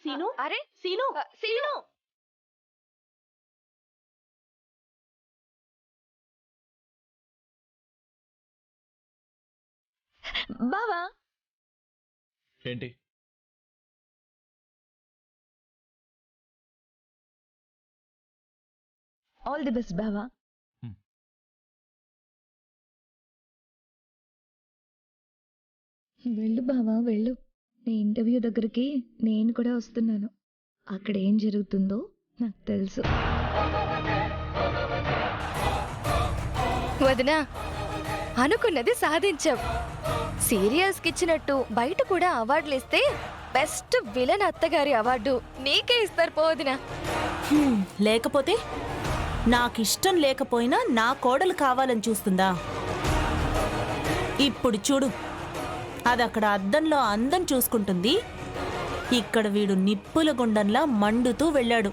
Scene అరే scene scene బావా ఏంటి? ఆల్ ది బెస్ట్ బావా. వెళ్ళు బావా వెళ్ళు. నీ ఇంటర్వ్యూ దగ్గరికి నేను కూడా వస్తున్నాను. అక్కడ ఏం జరుగుతుందో నాకు తెలుసు. వదినా, అనుకున్నది సాధించాం. సీరియల్స్కి ఇచ్చినట్టు బయట కూడా అవార్డులు ఇస్తే బెస్ట్ విలన్ అత్తగారి అవార్డు నీకే ఇస్తారు పోదినా. లేకపోతే నాకిష్టం లేకపోయినా నా కోడలు కావాలని చూస్తుందా? ఇప్పుడు చూడు, అదక్కడ అద్దంలో అందం చూసుకుంటుంది, ఇక్కడ వీడు నిప్పుల గుండంలా మండుతూ వెళ్ళాడు.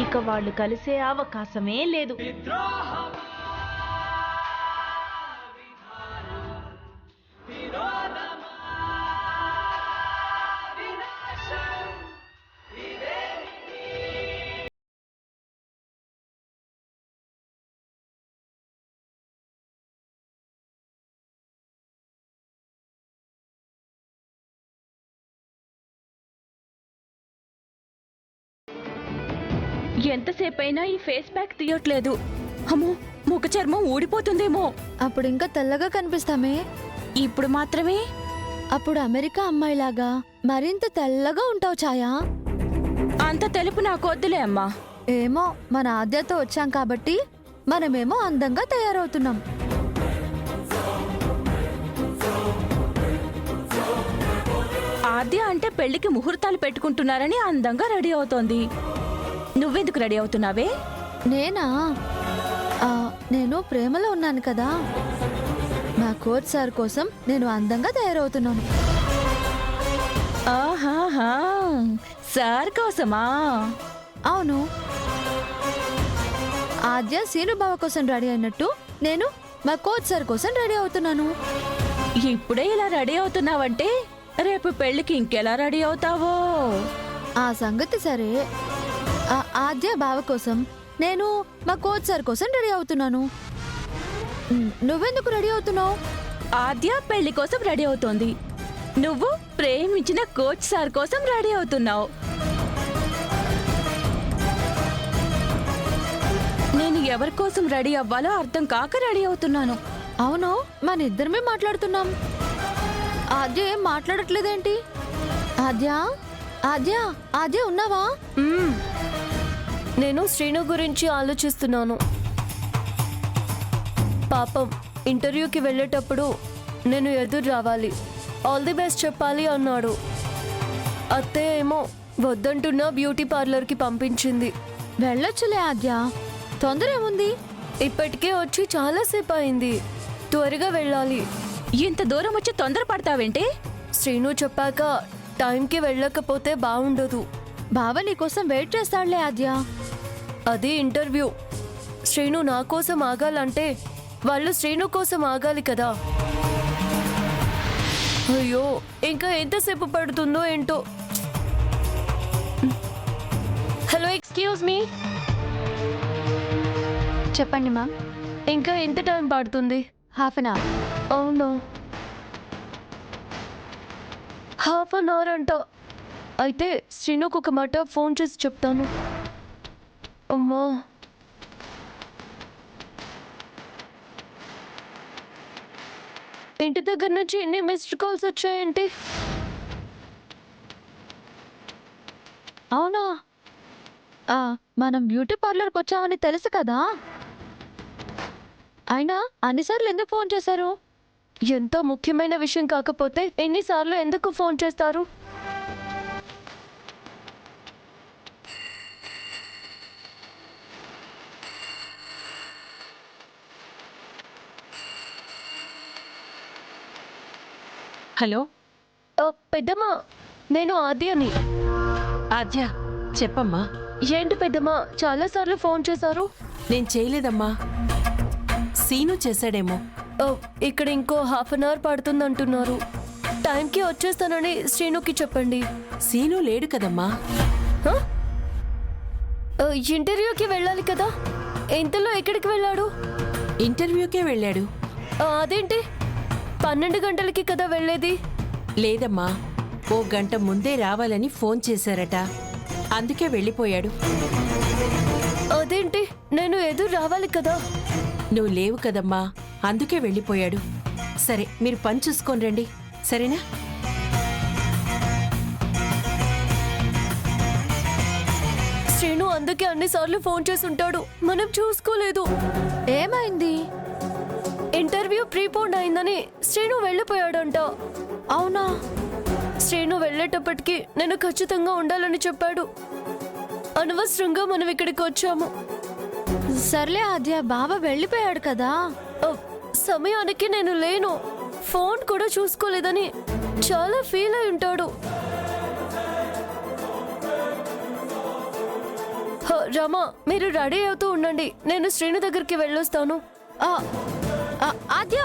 ఇక వాళ్ళు కలిసే అవకాశమే లేదు. ఎంతసేపైనా ఈ ఫేస్ ప్యాక్ తీయట్లేదు. అమ్మో, ముఖ చర్మం ఊడిపోతుందేమో. అప్పుడు ఇంకా తెల్లగా కనిపిస్తామే. ఇప్పుడు మాత్రమే. అప్పుడు అమెరికా అమ్మాయిలాగా మరింత తెల్లగా ఉంటావు ఛాయా. అంత తెలుపు నాకు వద్దులే అమ్మా. ఏమో, మన ఆద్యతో వచ్చాం కాబట్టి మనమేమో అందంగా తయారవుతున్నాం. ఆద్య అంటే పెళ్లికి ముహూర్తాలు పెట్టుకుంటున్నారని అందంగా రెడీ అవుతోంది. నువ్వెందుకు రెడీ అవుతున్నావే? నేనా? నేను ప్రేమలో ఉన్నాను కదా. నా కోచ్ సార్ కోసం నేను అందంగా తయారవుతున్నాను. ఆహాహా, సార్ కోసమా? అవును. ఆద్య సీను బావ కోసం రెడీ అయినట్టు నేను మా కోచ్ సార్ కోసం రెడీ అవుతున్నాను. ఇప్పుడే ఇలా రెడీ అవుతున్నావంటే రేపు పెళ్లికి ఇంకెలా రెడీ అవుతావో. ఆ సంగతి సరే. ఆద్య బావ కోసం నేను మా కోచ్ సార్ కోసం రెడీ అవుతున్నాను. నువ్వెందుకు రెడీ అవుతున్నావు? ఆద్య పెళ్లి కోసం రెడీ అవుతోంది, నువ్వు ప్రేమించిన కోచ్ సార్ కోసం రెడీ అవుతున్నావు. నేను ఎవరి కోసం రెడీ అవ్వాలో అర్థం కాక రెడీ అవుతున్నాను. అవును, మన ఇద్దరమే మాట్లాడుతున్నాం. ఆద్య ఏం మాట్లాడట్లేదేంటి? ఆద్య ఆద్య ఆద్య ఉన్నావా? నేను శ్రీను గురించి ఆలోచిస్తున్నాను. పాపం ఇంటర్వ్యూకి వెళ్ళేటప్పుడు నేను ఎదురు రావాలి, ఆల్ ది బెస్ట్ చెప్పాలి అన్నాడు. అత్తే ఏమో వద్దంటున్నా బ్యూటీ పార్లర్కి పంపించింది. వెళ్ళొచ్చులే ఆద్య, తొందర ఏముంది? ఇప్పటికే వచ్చి చాలాసేపు అయింది, త్వరగా వెళ్ళాలి. ఇంత దూరం వచ్చి తొందర పడతావేంటి? శ్రీను చెప్పాక టైంకి వెళ్ళకపోతే బాగుండదు. బావ నీకోసం వెయిట్ చేస్తాడులే ఆద్య. అది ఇంటర్వ్యూ. శ్రీను నా కోసం ఆగాలంటే వాళ్ళు శ్రీను కోసం ఆగాలి కదా. అయ్యో, ఇంకా ఎంతసేపు పడుతుందో ఏంటో. Hello, excuse me. చెప్పండి మ్యామ్. ఇంకా ఎంత టైం పడుతుంది? Half an hour. అవును, హాఫ్ అన్ అవర్ అంట. అయితే శ్రీనుకు ఒక మాట ఫోన్ చేసి చెప్తాను. అమ్మా, ఇంటి దగ్గర నుంచి ఎన్ని మిస్డ్ కాల్స్ వచ్చాయేంటి? అవునా? మనం బ్యూటీ పార్లర్కి వచ్చామని తెలుసు కదా. అయినా అన్నిసార్లు ఎందుకు ఫోన్ చేశారు? ఎంతో ముఖ్యమైన విషయం కాకపోతే ఎన్నిసార్లు ఎందుకు ఫోన్ చేస్తారు? హలో పెద్దమ్మా, నేను ఆద్యని. ఆద్య, చెప్పమ్మా. ఏంటి పెద్దమ్మా, చాలాసార్లు ఫోన్ చేశారు? నేను చేయలేదమ్మా, సీను చేశాడేమో. ఇక్కడ ఇంకో హాఫ్ అన్ అవర్ పడుతుందంటున్నారు. టైంకి వచ్చేస్తానని శ్రీనుకి చెప్పండి. సీను లేడు కదమ్మా. హ? ఇంటర్వ్యూకి వెళ్ళాలి కదా, ఇంతలో ఎక్కడికి వెళ్ళాడు? ఇంటర్వ్యూకే వెళ్ళాడు. అదేంటి 12 గంటలకి కదా వెళ్ళేది? లేదమ్మా, ఓ గంట ముందే రావాలని ఫోన్ చేశారట, అందుకే వెళ్ళిపోయాడు. అదేంటి, నేను ఎదురు రావాలి కదా. నువ్వు లేవు కదమ్మా, అందుకే వెళ్ళిపోయాడు. సరే, మీరు పని చూసుకొని రండి, సరేనా? శ్రీను అందుకే అన్నిసార్లు ఫోన్ చేసి ఉంటాడు, మనం చూసుకోలేదు. ఏమైంది? ఇంటర్వ్యూ ప్రీపోన్ అయిందని శ్రీను వెళ్ళిపోయాడంట. అవునా? శ్రీను వెళ్ళేటప్పటికి నేను ఖచ్చితంగా ఉండాలని చెప్పాడు. అనవసరంగా మనం ఇక్కడికి వచ్చాము. సర్లే ఆద్య, బావ వెళ్ళిపోయాడు కదా. సమయానికి నేను లేను, ఫోన్ కూడా చూసుకోలేదని చాలా ఫీల్ అయి ఉంటాడు. రమా, మీరు రెడీ అవుతూ ఉండండి, నేను శ్రీను దగ్గరికి వెళ్ళొస్తాను. ఆద్య,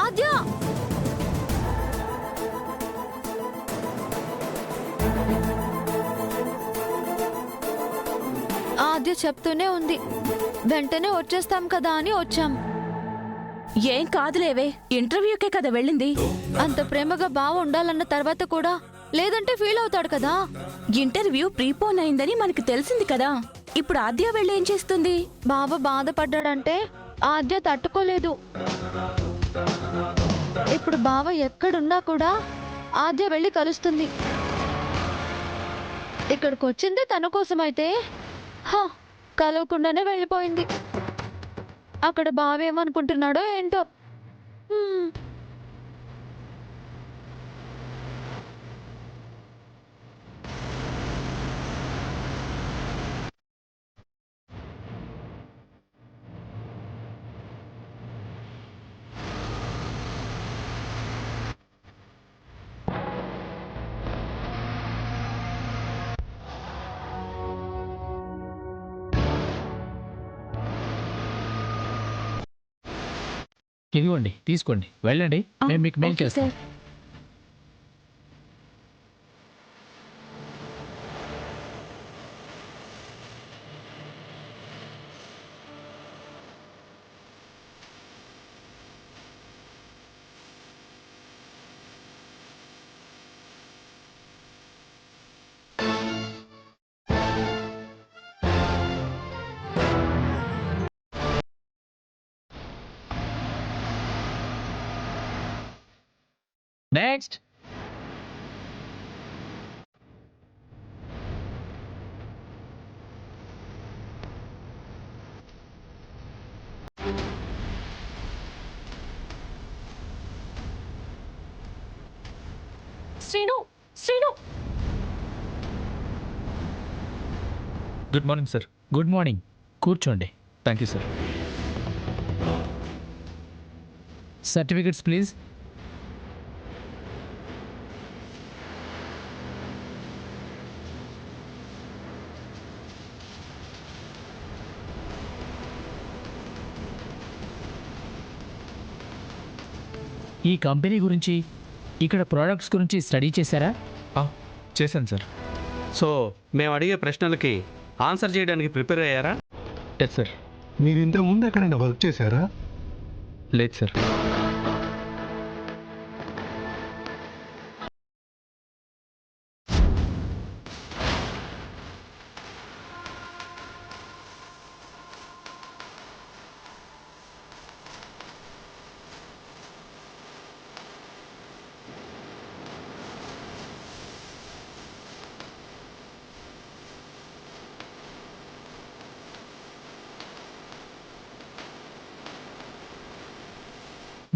ఆద్య, ఆద్య చెప్తూనే ఉంది వెంటనే వచ్చేస్తాం కదా అని వచ్చాం. ఏం కాదులేవే, ఇంటర్వ్యూకే కదా వెళ్ళింది. అంత ప్రేమగా బావ ఉండాలన్న తర్వాత కూడా లేదంటే ఫీల్ అవుతాడు కదా. ఇంటర్వ్యూ ప్రీపోన్ అయిందని మనకు తెలిసింది కదా, ఇప్పుడు ఆద్య వెళ్ళి ఏం చేస్తుంది? బావ బాధపడ్డాడంటే ఆద్య తట్టుకోలేదు. ఇప్పుడు బావ ఎక్కడున్నా కూడా ఆద్య వెళ్ళి కలుస్తుంది. ఇక్కడికి వచ్చింది తన కోసమైతే కలవకుండానే వెళ్ళిపోయింది. అక్కడ బావ ఏమనుకుంటున్నాడో ఏంటో. హ్మ్. ఇదిగోండి, తీసుకోండి, వెళ్ళండి, మేము మీకు మెయిల్ చేస్తాం. Next. Srinu, Srinu. Good morning sir. Good morning, కూర్చోండి. Thank you sir. Certificates please. ఈ కంపెనీ గురించి, ఇక్కడ ప్రోడక్ట్స్ గురించి స్టడీ చేశారా? చేశాను సార్. సో మేము అడిగే ప్రశ్నలకి ఆన్సర్ చేయడానికి ప్రిపేర్ అయ్యారా? Yes sir. మీరు ఇంతకు ముందు ఎక్కడైనా వర్క్ చేశారా? లేదు సార్.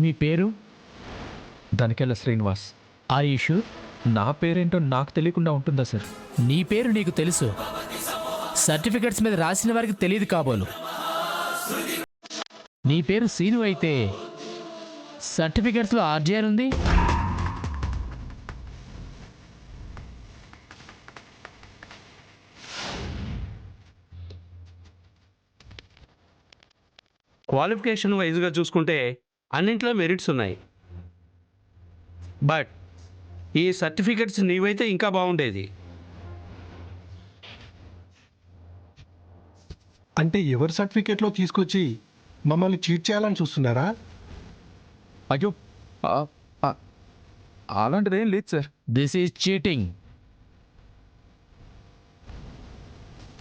మీ పేరు? దానికెళ్ళ శ్రీనివాస్. ఆయుష్. నా పేరేంటో నాకు తెలియకుండా ఉంటుందా సార్? నీ పేరు నీకు తెలుసు, సర్టిఫికెట్స్ మీద రాసిన వారికి తెలియదు కాబోలు. నీ పేరు సీను అయితే సర్టిఫికెట్స్లో ఆర్జే ఉంది. క్వాలిఫికేషన్ వైజ్గా చూసుకుంటే అన్నింటిలో మెరిట్స్ ఉన్నాయి. బట్ ఈ సర్టిఫికెట్స్ నీవైతే ఇంకా బాగుండేది. అంటే ఎవరి సర్టిఫికేట్లో తీసుకొచ్చి మమ్మల్ని చీట్ చేయాలని చూస్తున్నారా? అయ్యో అలాంటిదేం లేదు sir. This is cheating.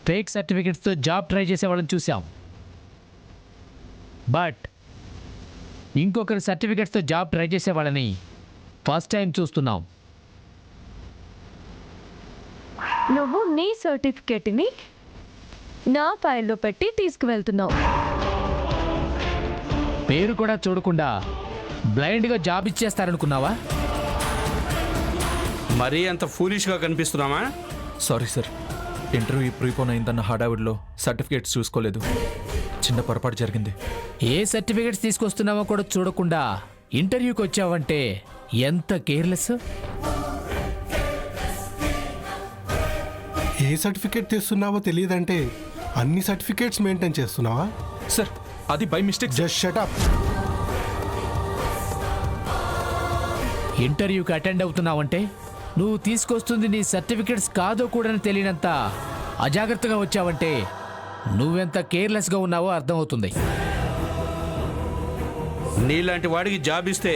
Fake సర్టిఫికెట్స్తో జాబ్ ట్రై చేసేవాళ్ళని చూసాం, బట్ ఇంకొకరి సర్టిఫికెట్స్తో జాబ్ ట్రై చేసేవాళ్ళని ఫస్ట్ టైం చూస్తున్నాం. నువ్వు నీ సర్టిఫికేట్ని నా ఫైల్లో పెట్టి తీసుకువెళ్తున్నావు. పేరు కూడా చూడకుండా బ్లైండ్గా జాబ్ ఇచ్చేస్తారనుకున్నావా? మరీ అంత ఫూలిష్గా కనిపిస్తున్నామా? సారీ సార్, ఇంటర్వ్యూ ప్రీపోన్ అయిందన్న హడావిడిలో సర్టిఫికేట్స్ చూసుకోలేదు. చిన్న పొరపాటు జరిగింది. ఏ సర్టిఫికెట్స్ తీసుకొస్తున్నావో కూడా చూడకుండా ఇంటర్వ్యూకి వచ్చావంటే ఎంత కేర్లెస్. ఏ సర్టిఫికేట్ తెస్తున్నావో తెలియదంటే అన్ని సర్టిఫికేట్స్ మెయింటైన్ చేస్తున్నావా? సార్ అది by mistake. Just shut up. ఇంటర్వ్యూకి అటెండ్ అవుతున్నావంటే నువ్వు తీసుకొస్తుంది నీ సర్టిఫికెట్స్ కాదో కూడా తెలియనంత అజాగ్రత్తగా వచ్చావంటే నువ్వెంత కేర్లెస్గా ఉన్నావో అర్థమవుతుంది. నీలాంటి వాడికి జాబ్ ఇస్తే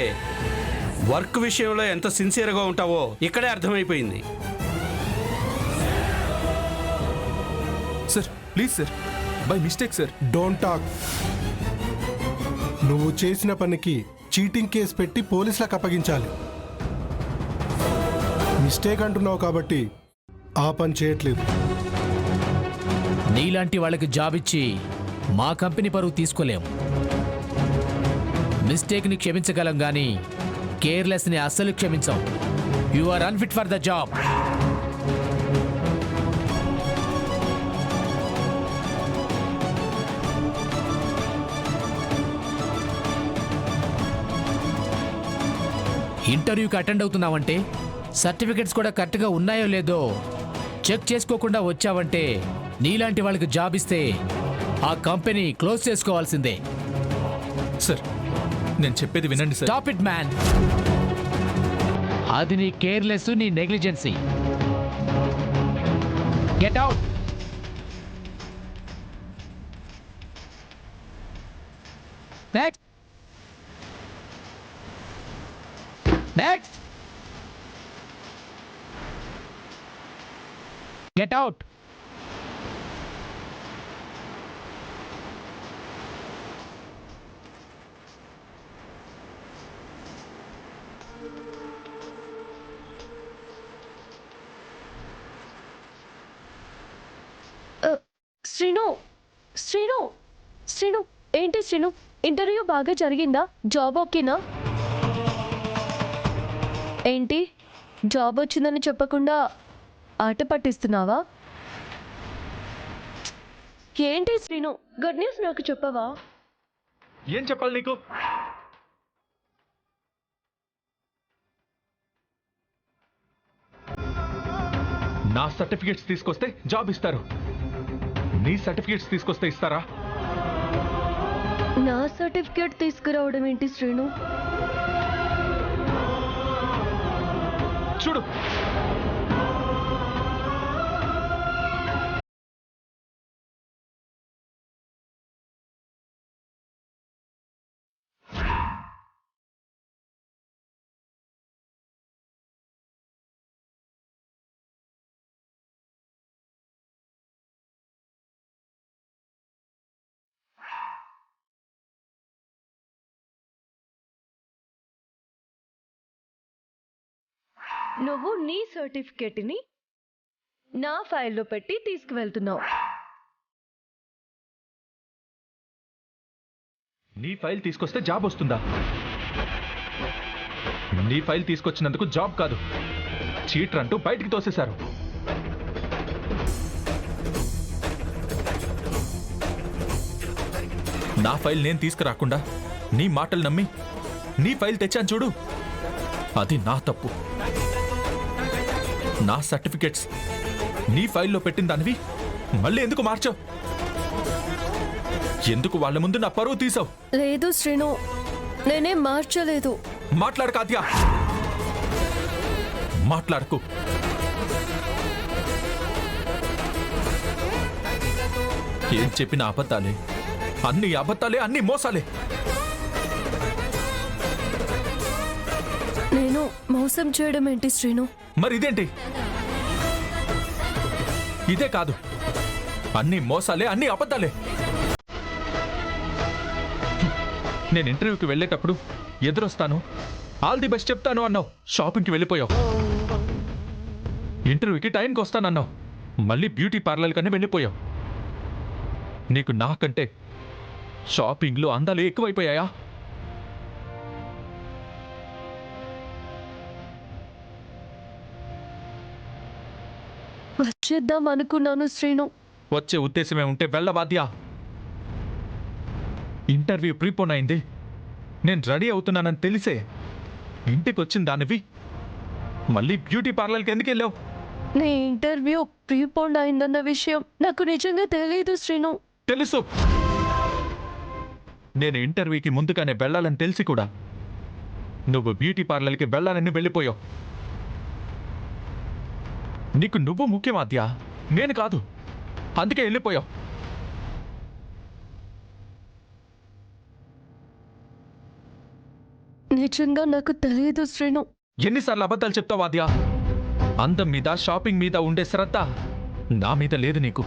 వర్క్ విషయంలో ఎంత సిన్సియర్గా ఉంటావో ఇక్కడే అర్థమైపోయింది. Sir please sir, by mistake sir. Don't talk. నువ్వు చేసిన పనికి చీటింగ్ కేసు పెట్టి పోలీసులకు అప్పగించాలి. మిస్టేక్ అంటున్నావు కాబట్టి ఆ పని చేయట్లేదు. నీలాంటి వాళ్ళకి జాబ్ ఇచ్చి మా కంపెనీ పరువు తీసుకోలేం. మిస్టేక్ని క్షమించగలం కానీ కేర్లెస్ని అస్సలు క్షమించాం. You are unfit for the job. ఇంటర్వ్యూకి అటెండ్ అవుతున్నావంటే సర్టిఫికెట్స్ కూడా కరెక్ట్గా ఉన్నాయో లేదో చెక్ చేసుకోకుండా వచ్చావంటే నీలాంటి వాళ్ళకి జాబ్ ఇస్తే ఆ కంపెనీ క్లోజ్ చేసుకోవాల్సిందే. సార్ నేను చెప్పేది వినండి సార్. Stop it man. అది నీ కేర్లెస్, నీ negligence. Get out. Next. Next. Get out. Srinu Srinu Srinu ఏంటి శ్రీను, ఇంటర్వ్యూ బాగా జరిగిందా? జాబ్ ఓకేనా? ఏంటి జాబ్ వచ్చిందని చెప్పకుండా ఆట పట్టిస్తున్నావా? ఏంటి శ్రీను, గుడ్ న్యూస్ నాకు చెప్పవా? ఏం చెప్పాలి నీకు? నా సర్టిఫికేట్స్ తీసుకొస్తే జాబ్ ఇస్తారు, నీ సర్టిఫికేట్స్ తీసుకొస్తే ఇస్తారా? నా సర్టిఫికేట్ తీసుకురావడం ఏంటి శ్రీను? చూడు, నువ్వు నీ సర్టిఫికేట్ని నా ఫైల్లో పెట్టి తీసుకువెళ్తున్నావు. నీ ఫైల్ తీసుకొస్తే జాబ్ వస్తుందా? నీ ఫైల్ తీసుకొచ్చినందుకు జాబ్ కాదు, చీటర్ అంటూ బయటికి తోసేశారు. నా ఫైల్ నేను తీసుకురాకుండా నీ మాటలు నమ్మి నీ ఫైల్ తెచ్చాను చూడు, అది నా తప్పు. నా సర్టిఫికెట్స్ నీ ఫైల్లో పెట్టిన దానివి మళ్ళీ ఎందుకు మార్చావు? ఎందుకు వాళ్ళ ముందు నా పరువు తీసావు? లేదు శ్రీను, నేనేం మార్చలేదు. మాట్లాడు కాత్యా. మాట్లాడకు. ఏం చెప్పిన అబద్ధాలే, అన్ని అబద్ధాలే, అన్ని మోసాలే. నేను మోసం చేయడం ఏంటి శ్రీను? మరి ఇదేంటి? ఇదే కాదు, అన్ని మోసాలే, అన్ని అబద్ధాలే. నేను ఇంటర్వ్యూకి వెళ్ళేటప్పుడు ఎదురొస్తాను, ఆల్ ది బెస్ట్ చెప్తాను అన్నావు. షాపింగ్కి వెళ్ళిపోయావు. ఇంటర్వ్యూకి టైంకి వస్తానన్నావు, మళ్ళీ బ్యూటీ పార్లర్ కన్నా వెళ్ళిపోయావు. నీకు నాకంటే షాపింగ్లో అందాలు ఎక్కువైపోయాయా? వచ్చేద్దాం అనుకున్నాను శ్రీను. వచ్చే ఉద్దేశమే ఉంటే వెళ్ళవాద్యా. ఇంటర్వ్యూ ప్రీపోన్ అయింది, నేను రెడీ అవుతున్నానని తెలిసే ఇంటికి వచ్చిన దానివి మళ్ళీ బ్యూటీ పార్లర్కి ఎందుకు వెళ్ళావు? నీ ఇంటర్వ్యూ ప్రీపోండ్ అయిందన్న విషయం నాకు నిజంగా తెలియదు శ్రీను. తెలుసు. నేను ఇంటర్వ్యూకి ముందుగానే వెళ్ళాలని తెలిసి కూడా నువ్వు బ్యూటీ పార్లర్కి వెళ్ళాలని వెళ్ళిపోయావు. నీకు నువ్వు ముఖ్యమాద్యా, నేను కాదు. అందుకే వెళ్ళిపోయావు. నిజంగా నాకు తెలియదు శ్రీను. ఎన్నిసార్లు అబద్ధాలు చెప్తావు ఆద్యా? అందం మీద, షాపింగ్ మీద ఉండే శ్రద్ధ నా మీద లేదు నీకు.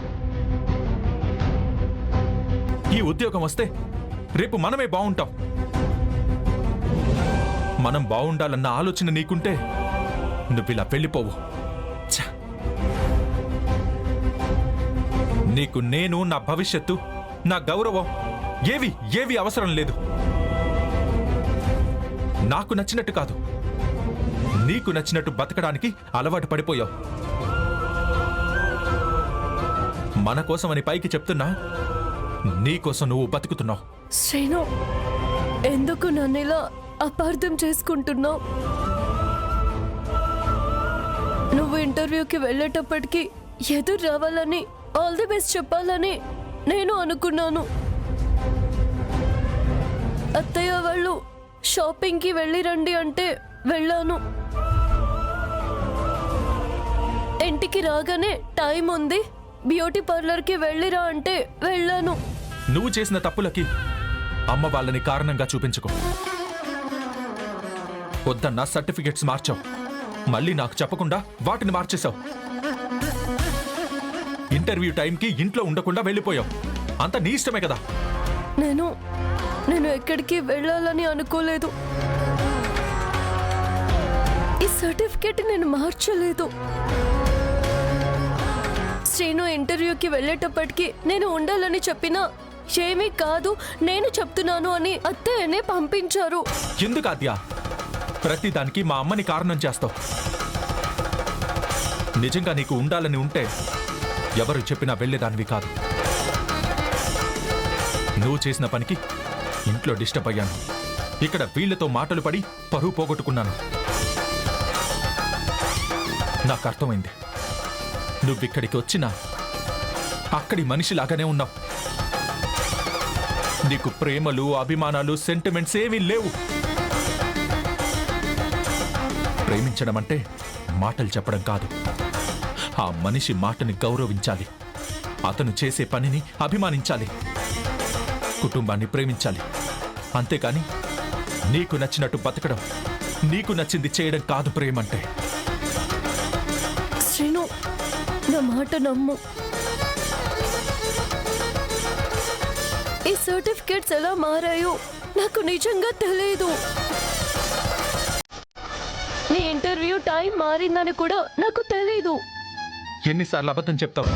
ఈ ఉద్యోగం వస్తే రేపు మనమే బాగుంటాం. మనం బాగుండాలన్న ఆలోచన నీకుంటే నువ్విలా వెళ్ళిపోవు. ఛ! నీకు నేను, నా భవిష్యత్తు, నా గౌరవం ఏవి అవసరం లేదు. నాకు నచ్చినట్టు కాదు, నీకు నచ్చినట్టు బతకడానికి అలవాటు పడిపోయావు. మన కోసమని పైకి చెప్తున్నా, నీకోసం నువ్వు బతుకుతున్నావు. శ్రీను, ఎందుకు నన్ను ఇలా అపార్థం చేసుకుంటున్నావు? నువ్వు ఇంటర్వ్యూకి వెళ్ళేటప్పటికి ఎదురు రావాలని, ఆల్ ది బెస్ట్ చెప్పాలని నేను అనుకున్నాను. అత్తయ్య వాళ్ళు షాపింగ్కి వెళ్ళి రండి అంటే వెళ్ళాను. ఇంటికి రాగానే టైం ఉంది, బ్యూటీ పార్లర్కి వెళ్ళిరా అంటే వెళ్ళాను. నువ్వు చేసిన తప్పులకి అమ్మ వాళ్ళని కారణంగా చూపించుకో. వద్దన్న సర్టిఫికెట్స్ మార్చావు, మళ్ళీ నాకు చెప్పకుండా వాటిని మార్చేశావు. ఇంటర్వ్యూ టైంకి ఇంట్లో ఉండకుండా వెళ్ళిపోయావు. అంత నీ ఇష్టమే కదా. నేను ఎక్కడికి వెళ్ళాలని అనుకోలేదు. ఈ సర్టిఫికేట్ నేను మార్చలేదు. శ్రీను ఇంటర్వ్యూకి వెళ్ళేటప్పటికి నేను ఉండాలని చెప్పినా ఏమీ కాదు, నేను చెప్తున్నాను అని అత్తయ్యనే పంపించారు. ఎందుకు ఆద్యా ప్రతిదానికి మా అమ్మని కారణం చేస్తావు? నిజంగా నీకు ఉండాలని ఉంటే ఎవరు చెప్పినా వెళ్ళేదానివి కాదు. నువ్వు చేసిన పనికి ఇంట్లో డిస్టర్బ్ అయ్యాను. ఇక్కడ వీళ్లతో మాటలు పడి పరువు పోగొట్టుకున్నాను. నాకు అర్థమైంది, నువ్విక్కడికి వచ్చినా అక్కడి మనిషిలాగానే ఉన్నావు. నీకు ప్రేమలు, అభిమానాలు, సెంటిమెంట్స్ ఏమీ లేవు. ప్రేమించడం అంటే మాటలు చెప్పడం కాదు. ఆ మనిషి మాటని గౌరవించాలి, అతను చేసే పనిని అభిమానించాలి, కుటుంబాన్ని ప్రేమించాలి. అంతేకాని నీకు నచ్చినట్టు బతకడం, నీకు నచ్చింది చేయడం కాదు ప్రేమంటే. శ్రీను, నా మాట నమ్ము. ఈ సర్టిఫికేట్స్ ఎలా మారాయో నాకు నిజంగా తెలియదు. నీ ఇంటర్వ్యూ టైం మారిందని కూడా నాకు తెలీదు. ఎన్నిసార్లు అబద్ధం చెప్తావు?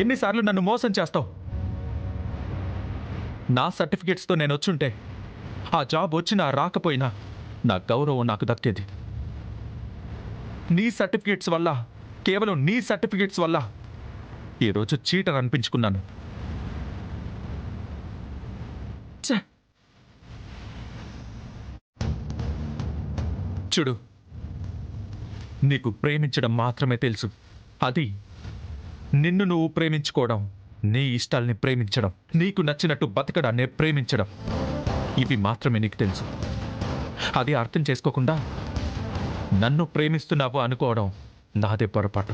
ఎన్నిసార్లు నన్ను మోసం చేస్తావు? నా సర్టిఫికేట్స్తో నేను వచ్చుంటే ఆ జాబ్ వచ్చినా రాకపోయినా నా గౌరవం నాకు దక్కేది. నీ సర్టిఫికేట్స్ వల్ల, కేవలం నీ సర్టిఫికేట్స్ వల్ల ఈరోజు చీటర్ అనిపించుకున్నాను. ఛే! చూడు, నీకు ప్రేమించడం మాత్రమే తెలుసు. అది నిన్ను నువ్వు ప్రేమించుకోవడం, నీ ఇష్టాల్ని ప్రేమించడం, నీకు నచ్చినట్టు బతకడాన్నే ప్రేమించడం, ఇవి మాత్రమే నీకు తెలుసు. అది అర్థం చేసుకోకుండా నన్ను ప్రేమిస్తున్నావు అనుకోవడం నాదే పొరపాటు.